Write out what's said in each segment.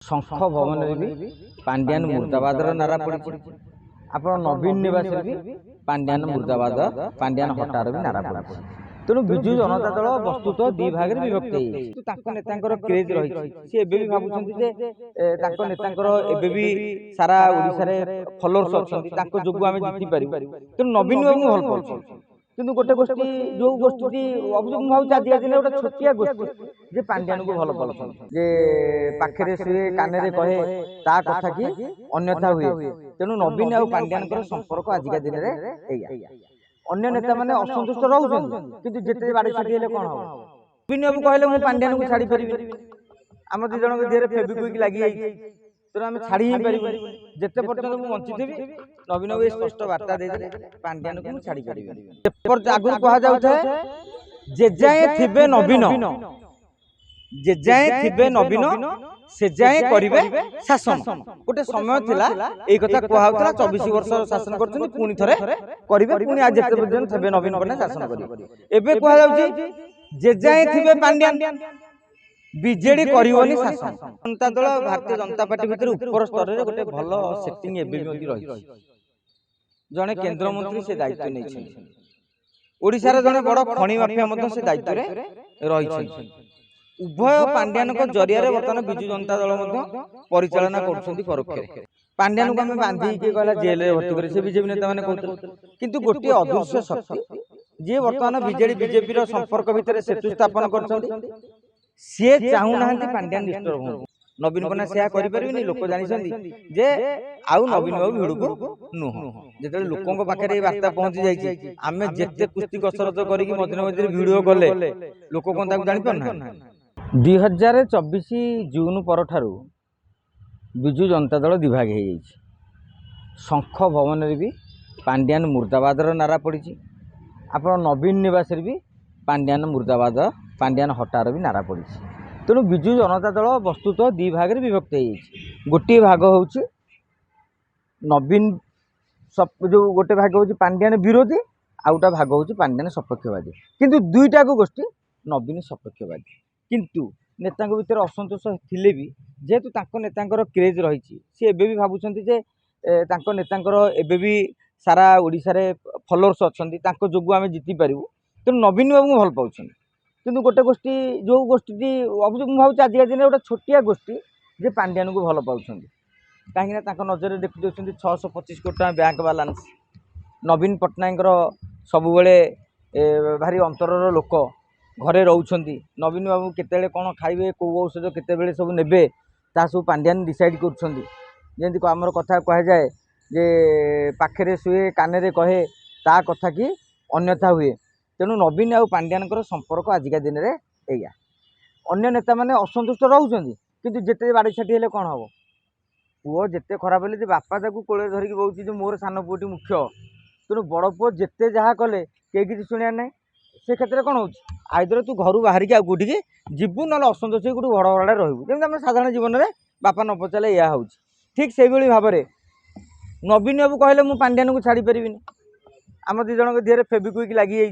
शंख भवन भी पांड्यान मुर्दाबाद नारा पड़ी। आप नवीन निवास भी पांड्यान मुर्दाबाद पांड्यान हटार भी नारा पड़ी। तेणु विजु जनता दल वस्तुत दि भाग में विभक्त नेता क्रेज रही भावुं नेता सारा ओडिशा फलोअर्स अच्छा जो आम जीति पार तेणु नवीन बाबू भल पाऊँ किंतु गोटे गोष्ठी जो गोष्ठी अभियोग भाव आज दिन गोटे छोटिया गोष्ठी जे पांड्यान को भल पाऊँ जे पाखे शुए कान कहे ता कथा कि अन्यथा हुए तेणु नवीन आ पांड्यान संपर्क आजिका दिन में अन्य नेता मैंने असंतुष्ट रोचे कि जिते बाड़ी छाड़ी कौन हम नवीन बाबू कहले मुझे पांड्यान को छाड़ी पारि आम दी जन देह फेविक्विक लगी तेणु आम छाड़ी ही पार जिते पर्यटन मुझे बंची नवीन बाबू स्पष्ट वार्ता दे पांड्यान को छाड़ी पारि आगु कह जे जाए थिबे नवीन जे जाए थिबे नवीन से जाए करिवे शासन गोटे समय थिला एई कथा कहउतला 24 वर्ष शासन करछन पुनी थरे करिवे पुनी आज जेते पर्यंत थिबे नवीन पने शासन करिवे एबे कह जाउची जे जाए थिबे पांड्यान बीजेडी करिवनी शासन जनता दल भारतीय जनता पार्टी भितर ऊपर स्तर रे गोटे भलो सेटिंग एबे भी रही जने केंद्र मंत्री से दायित्व नै छै ओडिसा रे जने बड़ खणी माफिया मध्य से दायित्व रे रही छै उभय पांड्यान जरिया बर्तमान विजु जनता दल परिचालना कर पांड्यान को आम बांधी कहला जेल में भर्ती करे बीजेपी नेता मैंने कहते किंतु गोटे अदृश्य शक्ति जी बर्तमान बीजेपी संपर्क भितर सेतु स्थापन कर सी चाहूना पांड्यान डिस्टर्ब हो नवीन पन्ना से करें लोक जानी जे आउ नवीन बाबू भिड़ को नुह जो लोकों पाखे वार्ता पहुंची जाइए आम जिते कुस्ती कसरत करी मझे मझे भिड़ गले लोक कौन जानी पारना 2024 जून पर ठारू विजु जनता दल दिभाग हो शंख भवन भी पांड्यान मुर्दाबाद नारा पड़ी आप नवीन निवास भी पांड्यान मुर्दाबाद पांड्यान हटार भी नारा पड़ी तेणु विजु जनता दल वस्तुत दि भाग में विभक्त हो गोटे भाग हूँ नवीन जो गोटे भाग हूँ पांड्यान विरोधी आ गोटे भाग हूँ पांड्यान सपक्षवादी किंतु दुईटा को गोष्ठी नवीन सपक्षवादी किंतु नेता भीतर असंतोष थिले भी जेहेतु नेता क्रेज रही सी भी भावुं नेता भी सारा ओडिशा रे फलोअर्स अच्छा जो आम जीति पार तेणु नवीन बाबू भल पाऊँ किंतु गोटे गोष्ठी जो गोष्ठी अभियोग भावुँ आज दिन गोटे छोटिया गोष्ठी जे पांड्यान को भल पाऊँ कहीं नजर देखी दे 625 कोटी टका बैंक बालांस नवीन पट्टनायक सब भारी अंतर लोक घरे रोचंती नवीन बाबू केते कौन खाइबे कौ औषध केते सब नेबे ता सब पांड्यान डिसाइड करछंती जेंति आमर कथा कह जाए जे पाखे शुए कान कहे ता कथा कि अन्यथा हुए तेणु नवीन आ पांड्यान संपर्क आजिका दिन में एया अन्य नेता मैंने असंतुष्ट रोचंती किंतु जिते बाड़ी छाटी कौन हम पुओ जिते खराब हेले बापा ताकू कोले धरिकी बोची जो मोर सान पुओटी मुख्य तेणु बड़ पुओ जिते जहाँ कले कई किसी शुणियार ना से क्षेत्र में कौन हो आइदर तू घर बाहर की आउटी जीवु ना असंतोष गोटे बड़ बड़े रही जमी आम साधारण जीवन में बापा न पचारे या हूँ ठीक से भाव में नवीन बाबू कहले मुझे पांड्यान को छाड़ी पारि आम दी जन देह फेविक्विक लगी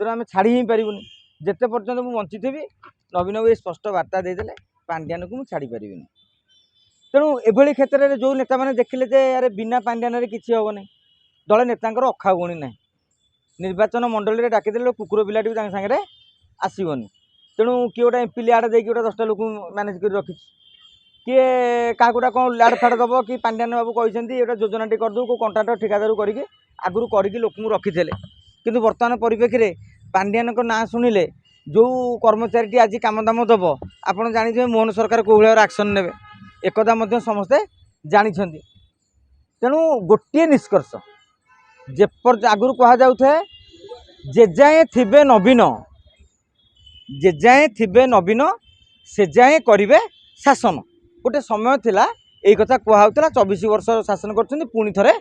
तेणु आम छाड़ी ही पारूनी जिते पर्यटन मुझे बंची नवीन बाबू स्पष्ट वार्ता देदेले पांड्यान को मुझे छाड़ी पारि तेणु एभली क्षेत्र में जो नेता मैंने देखिले जे यार बिना पांड्यान किसी हम ना दले नेता अखा गुणी ना निर्वाचन मंडल में डाकिदेले कुकुर पिलाटी सागे आसबनी तेणु किए गोटे एमपी लियाड दे गोटे 10टा लोक मैनेज कर रखी किए क्या गोटा कौन लाड फाड़ दब कि पांड्यान बाबू कहते गोटे योजनाटी करदे को कंट्राक्टर ठिकादार करके आगुरी करके लोक रखी किंतु वर्तमान परिप्रेक्षी में पांड्यान ना शुणिले जो कर्मचारी आज कम दाम दब आपड़ जानी मोहन सरकार कौ भाव एक्शन ने एकदा समस्ते जानी तेणु गोटे निष्कर्ष जेपर आगुरी कह जाए जे जाए थिबे नवीन जे जाए थिबे नवीन से जाए करिवे शासन गोटे समय थिला एई कथा कहउतला 24 वर्ष शासन करछन पुनी थरे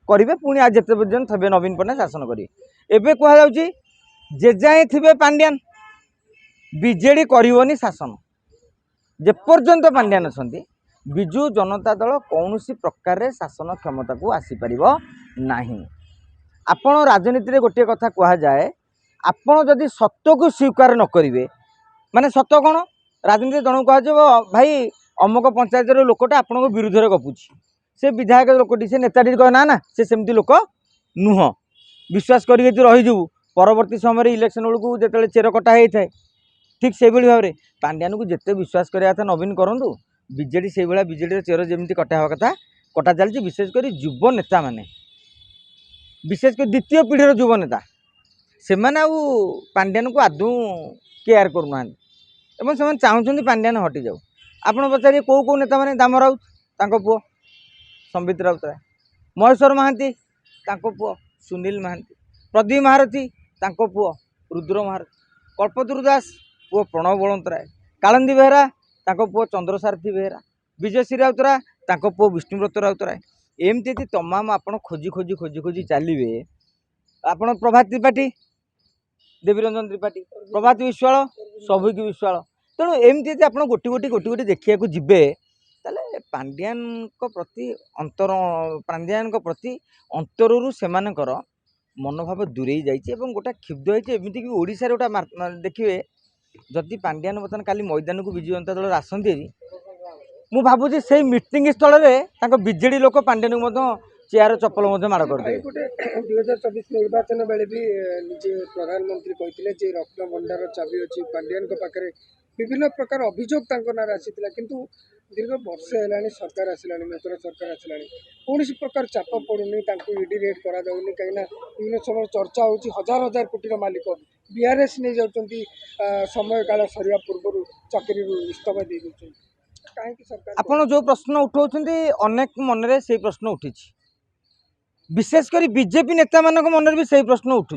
करिवे पुनी आज जेते पर्यंत थिबे नवीन पने शासन करिवे एबे कह जाउची जे जाए थिबे पांड्यान बीजेडी करिवनी शासन जे पर्यंत पांड्यान अछंती विजु जनता दल कौनसी प्रकार शासन क्षमता को आसी परिबो नाही आपण राजनीति रे गोटे कथा कह जाए आपण जदि सत्य को स्वीकार न करिवे माने सत्य कौन राजनीति जन कह भाई अमुक पंचायत लोकटा आपन विरुद्ध में गपुची से विधायक लोकटी से नेताटी कहे ना ना से सेमती लोक नुह विश्वास करके रहीजु परवर्ती समय इलेक्शन बेलू जो चेर कटा होता है ठीक से भाव में पांड्यान को जिते विश्वास करा था नवीन करूँ बीजेडी से भाया बीजेडी चेर जमी कटा हवा कथा कटा चलती विशेषकर युव नेता माने विशेषकर द्वितीय पीढ़ीर युव नेता से पांड्यान को आदौ केयर करूना से चाहते पांड्यान हटि जाऊ आपड़ पचारे कौ कौ नेता मैंने दाम राउत पुओ संबित राउतराय महेश्वर महांती पुओ सुनील महांती प्रदीप महारथी पुओ रुद्र महारथी कल्पतरु दास पुओ प्रणव बलवंतराय कालंदी बेहरा पुओ चंद्रसारथी बेहरा विजयश्री राउतराय पुओ विष्णुव्रत राउतराय एमती तमाम आप खोजी खोजी खोजी खोजी चलिए आपण प्रभात त्रिपाठी देवीरंजन त्रिपाठी प्रभात विश्वाल सौभिक विश्वाल तेणु एमती आप गोटी गोटी गोटी गोटी देखा जीवे ताले पांड्यान प्रति अंतर पांड्यान प्रति अंतरु से मनोभाव दूरे जाइए गोटा क्षुब्ध होती एमती ओडिशा रे गोटा देखिए जदि पांड्यान बर्तमान काली मैदान को विजु जनता दल आसती मु भावुँ से मीटिंग स्थल में बीजेडी लोक पांड्यान को चेयर चप्पल माड़ करदे 2024 निर्वाचन बेले भी निजे प्रधानमंत्री कहते रत्न भंडार चाबी अच्छी पांड्यान पाखे विभिन्न प्रकार अभियोग नार आसीला किंतु दीर्घ वर्ष है सरकार आसला नूतन सरकार आसला कौन प्रकार चाप पड़ूनी ईडी रेड करा कहीं विभिन्न समय चर्चा हो हजार हजार कोटी मालिक बीआरएस नहीं जाती समय काल सरिया पूर्व चाकरी इस्तीफा दे दूसरी कहीं सरकार आपड़ जो प्रश्न उठाऊँ अनेक मन में से प्रश्न उठी विशेषकर बीजेपी नेता मान मन भी से प्रश्न उठू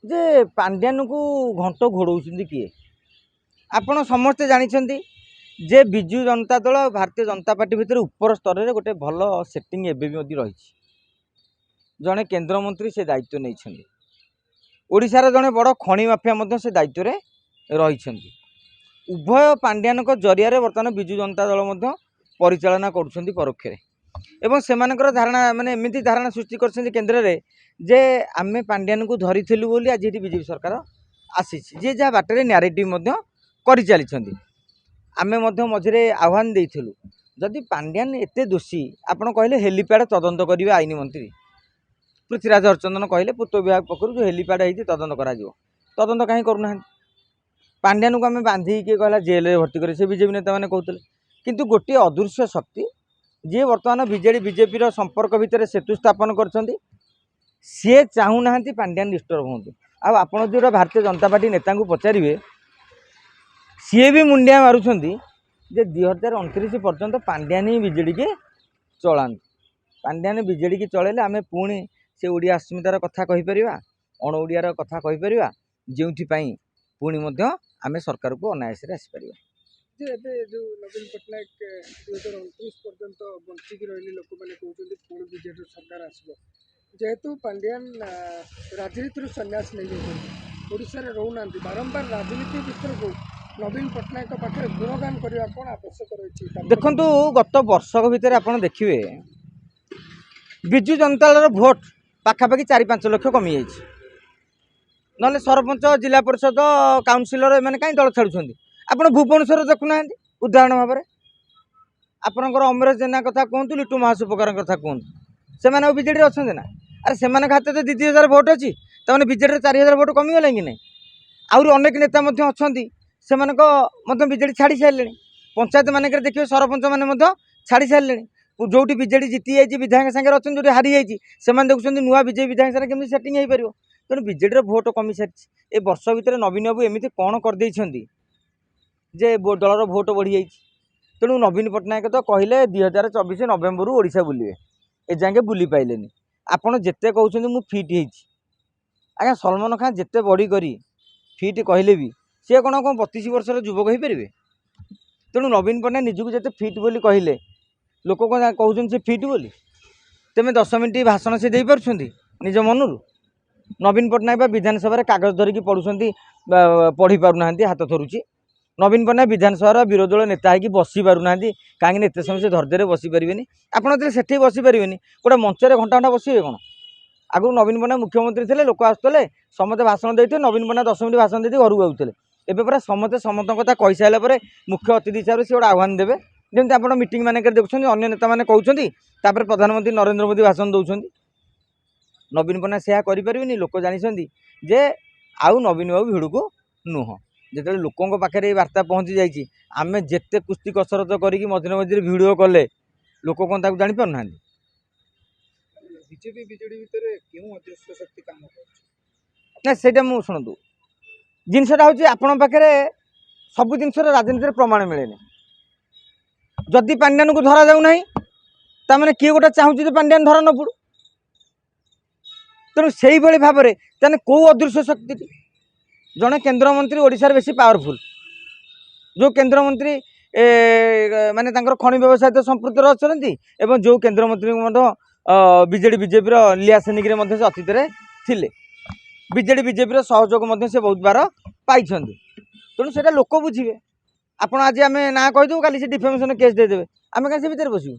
जे पांड्यान को घंट घोड़ाऊँ किए आपण समस्ते जानते जे विजु जनता दल और भारतीय जनता पार्टी भितर ऊपर स्तर में गोटे भल सेटिंग एवं रही जड़े केन्द्रमंत्री से दायित्व नहीं ओडिशार जड़े बड़ खनि माफिया से दायित्व रही उभय पांड्यान जरिया बर्तमान विजु जनता दल परिचालना करुँच परोक्ष एवं सेमानकर धारणा माने एमती धारणा सृष्टि कर केन्द्र में जे आमे पांड्यान को धरी बोली आज ये बीजेपी सरकार आसी जे जहाँ बाटर न्यारेटिव कर चली आमे मझे आह्वान देइथिलु जदि पांड्यान एते दोषी आपड़ कहले हेलीपैड तदंत करेंगे आईन मंत्री पृथ्वीराज हरचंदन कहले पूर्त विभाग पक्षर जो हेलीपैड होती तदंत कर तदंत कहीं करूना पांड्यान को आम बांधिक कहला जेल में भर्ती करे से बीजेपी नेता मैंने कहते किंतु गोटे अदृश्य शक्ति जी बर्तमान बीजेपी संपर्क भितर सेतु स्थापन कर सी चाहूना पांड्यान डिस्टर्ब हूँ आपड़ जो भारतीय जनता पार्टी नेता को पचारे सी भी मुंडिया मारुंट जे 2029 पर्यंत पांड्यान ही बीजेडी के चला पांड्यान बीजेडी की चलैले आम पुणी से ओडिया अस्मितार कथा कहीपर अण ओडियार कथा कहीपर जो पुणी आम सरकार को अनायास आसीपर जो नवीन पट्टनायक 2029 पर्यंत बंचिकी रही लोक मैंने कहते पुणी बीजेडी सरकार आसो जेहेतु पांड्यान राजनीति सन्यास नहीं जाता रोना बारंबार राजनीति भितर को नवीन पट्टनायक पाखे गुणगान करने कौन आवश्यक रही देखु गत वर्षक भितर आप देखिए विजु जनता दल भोट पाखापाखि 4-5 लाख कमी जाइए ना सरपंच जिला परिषद काउनसिलर एम कहीं दल छाड़ुं आप भुवनेश्वर देखुना उदाहरण भाव में आपंकर अमरेश जेना कथा कहतु लिटू महासुपकार कथा कहतु से बीजेडी अच्छा ना अरे से हाथ में 2,000 भोट अच्छी तमें बीजेडी 4,000 भोट कमीगला कि नहीं आहरी अनेक नेता अच्छा से बीजेडी छाड़ी सारे पंचायत मानक देखिए सरपंच मैंने छाड़ी सारे जो बीजेडी जीति जाइए विधायक सागर अच्छा जो हारी जाइए से देखुं नुआ बीजेपी विधायक सागर केमी सेटिंग हो पार तेणु बीजेडी भोट कमी सारी ए वर्ष भितर नवीन बाबू एमती कौन करदे जे दलर भोट बढ़ी जाइए तेणु नवीन पट्टनायक तो कहले 2024 नवेम्बर ओडिशा बुलिए ए जाके बुली पाइले आपड़ जिते कहते मुझे फिट आज्ञा सलमान खान जिते बड़ी करी फिट कहले भी सी कौन 32 वर्षर युवक हो पारे तेणु नवीन पट्टनायक निजक जिते फिट बोली कहले लोक कौन कहते से फिट बोली तेमें 10 मिनिट भाषण से दे पार्छ निज मनरू नवीन पट्टनायक विधानसभा कागज धरिकी पढ़ुं पढ़ी पारना हाथ थरुची नवीन पट्टनायक विधानसभा विरोधी दल नेता होगी बसी पारना कहीं एत समय से धैर्य बसी पारे आपड़े से बसी पारे गोटे मंचर घंटा घंटा बसवे कौन आगु नवीन पट्टनायक मुख्यमंत्री थे लोक आसुले समस्त भाषण देते नवीन पट्टनायक 10 मिनिट भाषण देते घर आउते एवं पूरा समस्त समस्त कथा कही सारापर मुख्य अतिथि हिसाब से गोटे आह्वान देवे ଯେମିତି ଆପଣ ମିଟିଂ ମାନଙ୍କରେ ଦେଖୁଛନ୍ତି ଅନ୍ୟ ନେତାମାନେ କହୁଛନ୍ତି ତାପରେ ପ୍ରଧାନମନ୍ତ୍ରୀ ନରେନ୍ଦ୍ର ମୋଦି ଭାଷଣ ଦେଉଛନ୍ତି। ନବୀନ ପଟ୍ଟନାୟକ ସେୟା କରିପାରିବେନି। ଲୋକ ଜାଣିଛନ୍ତି ଯେ ଆଉ ନବୀନ ବାବୁ ଭିଡ଼କୁ ନୁହଁ। ଯେତେବେଳେ ଲୋକଙ୍କ ପାଖରେ ଏଇ ବାର୍ତ୍ତା ପହଞ୍ଚି ଯାଇଛି, ଆମେ ଯେତେ କୁସ୍ତି କସରତ କରିକି ମଝିରେ ମଝିରେ ଭିଡ଼ିଓ କଲେ ଲୋକ କ'ଣ ତାକୁ ଜାଣିପାରୁନାହାନ୍ତି? ବିଜେପି ବିଜେଡି ଭିତରେ କେଉଁ ଅଦୃଶ୍ୟ ଶକ୍ତି କାମ କରୁଛି? ନା ସେଇଟା ମୁଁ ଶୁଣନ୍ତୁ, ଜିନିଷଟା ହେଉଛି ଆପଣଙ୍କ ପାଖରେ ସବୁ ଜିନିଷର ରାଜନୀତିରେ ପ୍ରମାଣ ମିଳେନି। ଯଦି ପାଣ୍ଡିଆନକୁ ଧରା ଯାଉନାହିଁ ତାମାନେ କିଏ ଗୋଟେ ଚାହୁଁଛି ଯେ ପାଣ୍ଡିଆନ ଧରା ନ ପଡ଼ୁ। ତେଣୁ ସେଇଭଳି ଭାବରେ ତାହେଲେ କେଉଁ ଅଦୃଶ୍ୟ ଶକ୍ତିଟି? ଜଣେ କେନ୍ଦ୍ରମନ୍ତ୍ରୀ ଓଡ଼ିଶାରେ ବେଶୀ ପାୱାରଫୁଲ୍, ଯେଉଁ କେନ୍ଦ୍ରମନ୍ତ୍ରୀ ମାନେ ତାଙ୍କର ଖଣି ବ୍ୟବସାୟ ସହିତ ସମ୍ପୃକ୍ତ ଅଛନ୍ତି ଏବଂ ଯେଉଁ କେନ୍ଦ୍ରମନ୍ତ୍ରୀଙ୍କୁ ମଧ୍ୟ ବିଜେଡ଼ି ବିଜେପିର ଲିଆସନିକରେ ମଧ୍ୟ ସେ ଅତୀତରେ ଥିଲେ। ବିଜେଡ଼ି ବିଜେପିର ସହଯୋଗ ମଧ୍ୟ ସେ ବହୁତ ବାର ପାଇଛନ୍ତି। ତେଣୁ ସେଇଟା ଲୋକ ବୁଝିବେ। ଆପଣ ଆଜି ଆମେ ନାଁ କହିଦେବୁ, କାଲି ସେ ଡିଫେମେସନ୍ କେସ୍ ଦେଇଦେବେ, ଆମେ କାହିଁ ସେ ଭିତରେ ବସିବୁ?